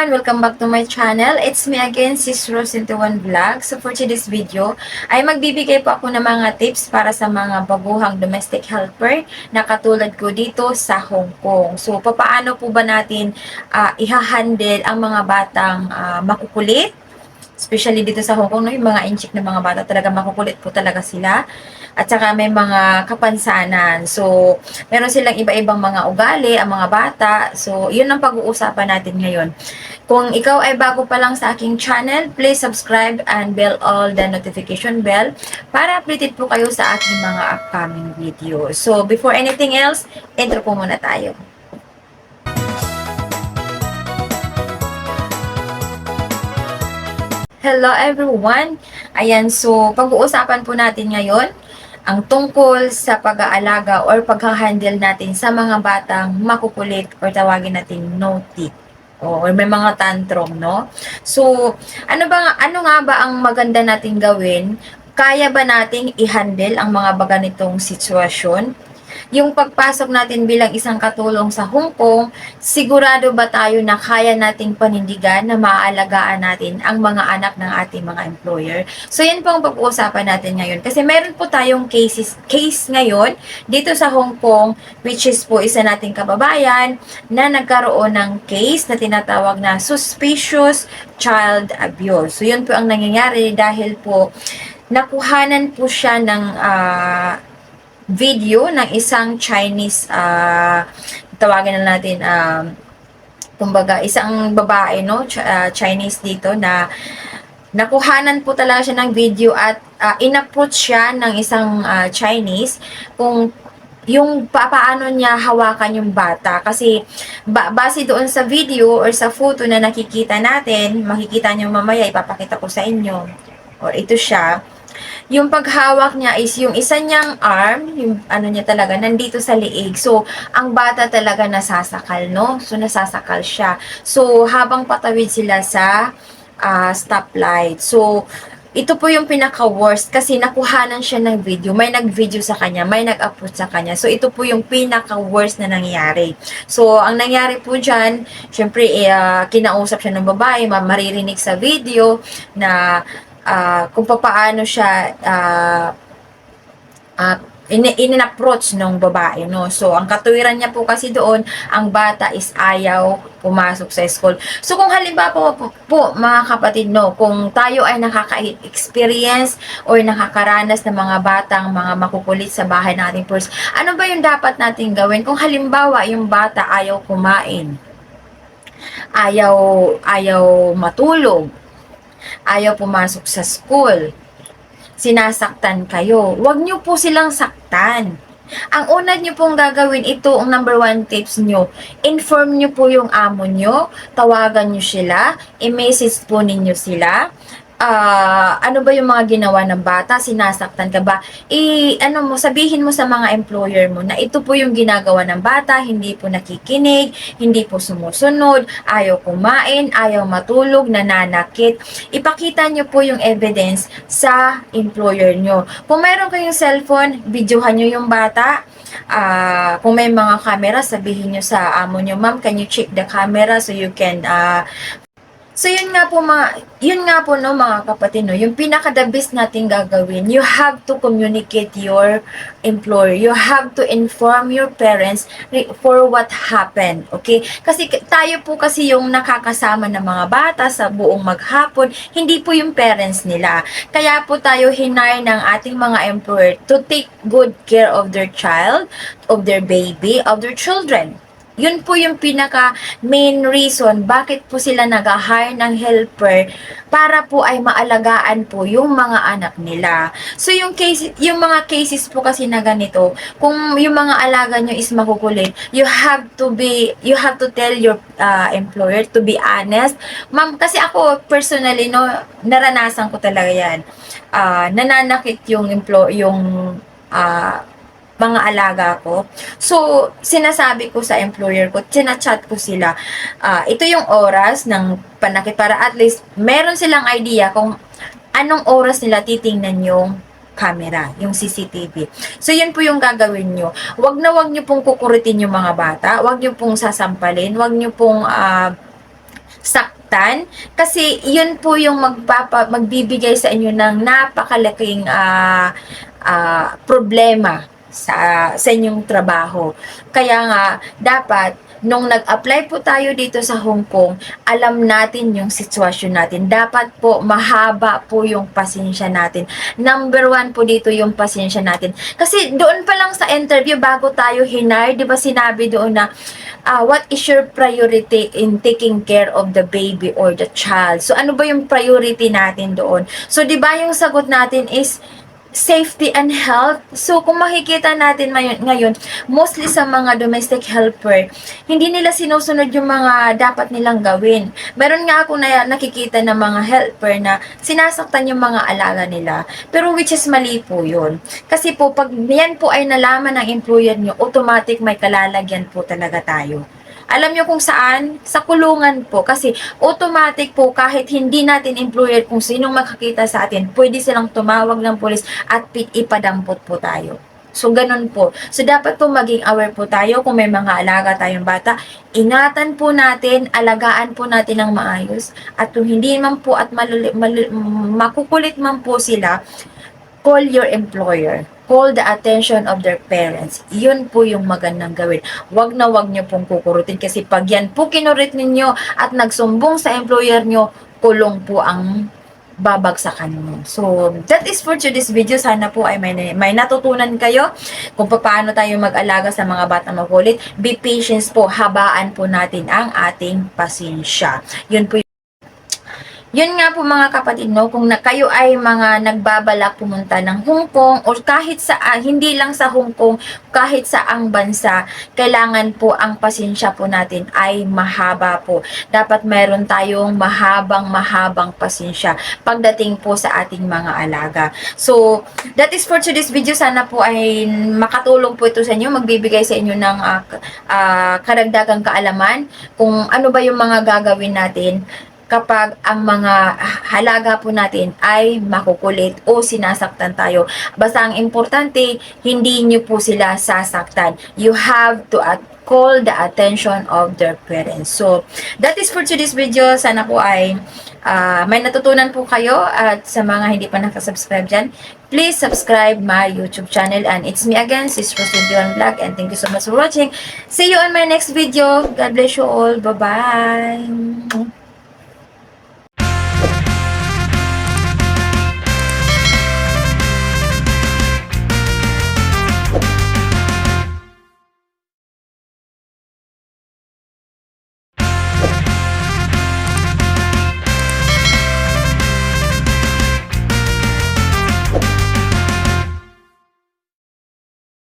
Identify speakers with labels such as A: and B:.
A: everyone! Welcome back to my channel. It's me again, Sis Rose into One Vlog. So for today's video, ay magbibigay po ako ng mga tips para sa mga baguhang domestic helper na katulad ko dito sa Hong Kong. So papaano po ba natin ihahandle ang mga batang makukulit? Especially dito sa Hong Kong, no, yung mga inchik na mga bata, talaga makukulit po talaga sila. At saka may mga kapansanan. So, meron silang iba-ibang mga ugali, ang mga bata. So, yun ang pag-uusapan natin ngayon. Kung ikaw ay bago pa lang sa aking channel, please subscribe and bell all the notification bell para updated po kayo sa aking mga upcoming videos. So, before anything else, intro po muna tayo. Hello everyone! Ayan, so pag-uusapan po natin ngayon ang tungkol sa pag-aalaga or pag-handle natin sa mga batang makukulit or tawagin natin naughty or may mga tantrum, no? So, ano nga ba ang maganda nating gawin? Kaya ba nating i-handle ang mga ganitong sitwasyon? Yung pagpasok natin bilang isang katulong sa Hong Kong, sigurado ba tayo na kaya nating panindigan na maaalagaan natin ang mga anak ng ating mga employer? So, yan po ang pag-uusapan natin ngayon. Kasi meron po tayong case ngayon dito sa Hong Kong, which is po isa nating kababayan na nagkaroon ng case na tinatawag na suspicious child abuse. So, yun po ang nangyayari dahil po nakuhanan po siya ng video ng isang Chinese, tawagin na natin, kumbaga, isang babae, no, Chinese dito na nakuhanan po talaga siya ng video at in-approach siya ng isang Chinese kung yung paano niya hawakan yung bata. Kasi base doon sa video or sa photo na nakikita natin, makikita niyo mamaya, ipapakita ko sa inyo. Or ito siya. Yung paghawak niya is yung isa niyang arm, yung ano niya talaga, nandito sa liig. So, ang bata talaga nasasakal, no? So, nasasakal siya. So, habang patawid sila sa stoplight. So, ito po yung pinaka-worst kasi nakuhanan siya ng video. May nag-video sa kanya, may nag-upload sa kanya. So, ito po yung pinaka-worst na nangyari. So, ang nangyari po dyan, syempre, kinausap siya ng babae, maririnig sa video na kung paano siya in-approach ng babae, no? So, ang katuwiran niya po kasi doon, ang bata is ayaw pumasok sa school. So, kung halimbawa po mga kapatid, no, kung tayo ay nakaka-experience or nakakaranas ng mga batang, mga makukulit sa bahay natin first, ano ba yung dapat natin gawin? Kung halimbawa, yung bata ayaw kumain, ayaw matulog, ayaw pumasok sa school, sinasaktan kayo, huwag nyo po silang saktan. Ang una nyo pong gagawin, ito ang number 1 tips nyo, inform nyo po yung amo nyo, tawagan nyo sila, i-message po ninyo sila, ano ba yung mga ginawa ng bata, sinasaktan ka ba, sabihin mo sa mga employer mo na ito po yung ginagawa ng bata, hindi po nakikinig, hindi po sumusunod, ayaw kumain, ayaw matulog, nananakit. Ipakita nyo po yung evidence sa employer nyo. Kung mayroon kayong cellphone, videohan nyo yung bata. Kung may mga camera, sabihin nyo sa amo nyo, ma'am, can you check the camera so you can So, yun nga po no, mga kapatid, no, yung pinaka-the best natin gagawin, you have to communicate your employer. You have to inform your parents for what happened, okay? Kasi tayo po kasi yung nakakasama ng mga bata sa buong maghapon, hindi po yung parents nila. Kaya po tayo hinire ng ating mga employer to take good care of their child, of their baby, of their children. Yun po yung pinaka main reason bakit po sila nag-hire ng helper para po ay maalagaan po yung mga anak nila. So yung mga cases po kasi na ganito, kung yung mga alaga nyo is makukulit, you have to tell your employer to be honest. Ma'am, kasi ako personally, no, naranasan ko talaga yan. Nananakit yung mga alaga ko. So, sinasabi ko sa employer ko, sinachat ko sila, ito yung oras ng panakit para at least meron silang idea kung anong oras nila titingnan yung camera, yung CCTV. So, yun po yung gagawin nyo. Wag nyo pong kukuritin yung mga bata, wag nyo pong sasampalin, wag nyo pong saktan kasi yun po yung magbibigay sa inyo ng napakalaking problema sa inyong trabaho. Kaya nga, dapat, nung nag-apply po tayo dito sa Hong Kong, alam natin yung sitwasyon natin. Dapat po, mahaba po yung pasensya natin. Number 1 po dito yung pasensya natin. Kasi doon pa lang sa interview, bago tayo hinire, di ba sinabi doon na, what is your priority in taking care of the baby or the child? So, ano ba yung priority natin doon? So, di ba yung sagot natin is, safety and health. So, kung makikita natin ngayon, mostly sa mga domestic helper, hindi nila sinusunod yung mga dapat nilang gawin. Meron nga ako nakikita ng mga helper na sinasaktan yung mga alaga nila. Pero which is mali po yun. Kasi po, pag yan po ay nalaman ng employer nyo, automatic may kalalagyan po talaga tayo. Alam nyo kung saan? Sa kulungan po. Kasi automatic po, kahit hindi natin employer kung sinong makakita sa atin, pwede silang tumawag ng pulis at ipadampot po tayo. So, ganun po. So, dapat po maging aware po tayo kung may mga alaga tayong bata. Ingatan po natin, alagaan po natin ng maayos. At kung hindi man po at makukulit man po sila, call your employer. Call the attention of their parents. Yun po yung magandang gawin. Wag na wag nyo pong kukurutin kasi pag yan po kinurit ninyo at nagsumbong sa employer nyo, kulong po ang babagsakan mo. So, that is for today's video. Sana po ay may natutunan kayo kung paano tayo mag-alaga sa mga bata makulit. Be patient po. Habaan po natin ang ating pasensya. Yun po. Yun nga po mga kapatid, no, kung kayo ay mga nagbabalak pumunta ng Hong Kong or kahit sa, hindi lang sa Hong Kong, kahit sa ang bansa, kailangan po ang pasensya po natin ay mahaba po. Dapat meron tayong mahabang pasensya pagdating po sa ating mga alaga. So, that is for today's video. Sana po ay makatulong po ito sa inyo, magbibigay sa inyo ng karagdagang kaalaman kung ano ba yung mga gagawin natin kapag ang mga halaga po natin ay makukulit o sinasaktan tayo. Basta ang importante, hindi nyo po sila sasaktan. You have to call the attention of their parents. So, that is for today's video. Sana po ay may natutunan po kayo at sa mga hindi pa nakasubscribe dyan, please subscribe my YouTube channel and it's me again, Sis Rosy Vlog, and thank you so much for watching. See you on my next video. God bless you all. Bye-bye.